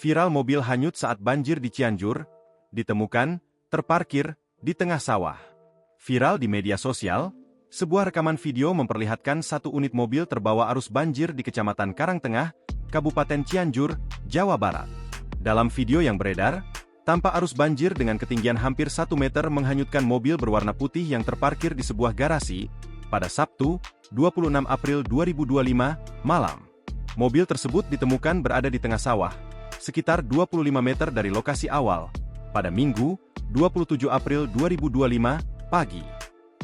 Viral mobil hanyut saat banjir di Cianjur, ditemukan, terparkir, di tengah sawah. Viral di media sosial, sebuah rekaman video memperlihatkan satu unit mobil terbawa arus banjir di Kecamatan Karangtengah, Kabupaten Cianjur, Jawa Barat. Dalam video yang beredar, tampak arus banjir dengan ketinggian hampir 1 meter menghanyutkan mobil berwarna putih yang terparkir di sebuah garasi, pada Sabtu, 26 April 2025, malam. Mobil tersebut ditemukan berada di tengah sawah, sekitar 25 meter dari lokasi awal, pada Minggu, 27 April 2025, pagi.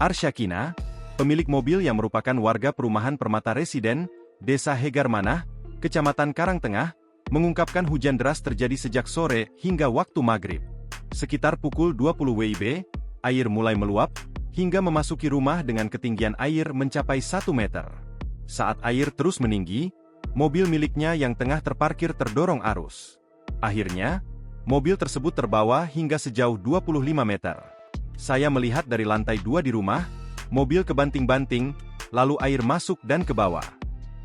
Arsyakina, pemilik mobil yang merupakan warga perumahan Permata Residen, Desa Hegarmanah, Kecamatan Karangtengah, mengungkapkan hujan deras terjadi sejak sore hingga waktu maghrib. Sekitar pukul 20 WIB, air mulai meluap, hingga memasuki rumah dengan ketinggian air mencapai 1 meter. Saat air terus meninggi, mobil miliknya yang tengah terparkir terdorong arus. Akhirnya, mobil tersebut terbawa hingga sejauh 25 meter. Saya melihat dari lantai 2 di rumah, mobil kebanting-banting, lalu air masuk dan ke bawah.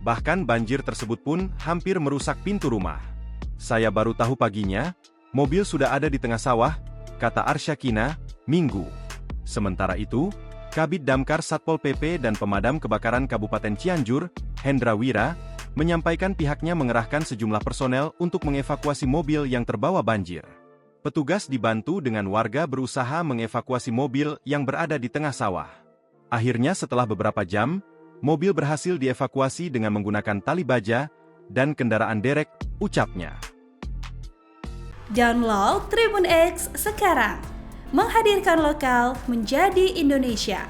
Bahkan banjir tersebut pun hampir merusak pintu rumah. Saya baru tahu paginya, mobil sudah ada di tengah sawah, kata Arsyakina, Minggu. Sementara itu, Kabid Damkar Satpol PP dan Pemadam Kebakaran Kabupaten Cianjur, Hendra Wira, menyampaikan pihaknya mengerahkan sejumlah personel untuk mengevakuasi mobil yang terbawa banjir. Petugas dibantu dengan warga berusaha mengevakuasi mobil yang berada di tengah sawah. Akhirnya setelah beberapa jam, mobil berhasil dievakuasi dengan menggunakan tali baja dan kendaraan derek, ucapnya. Download Tribun X sekarang, menghadirkan lokal menjadi Indonesia.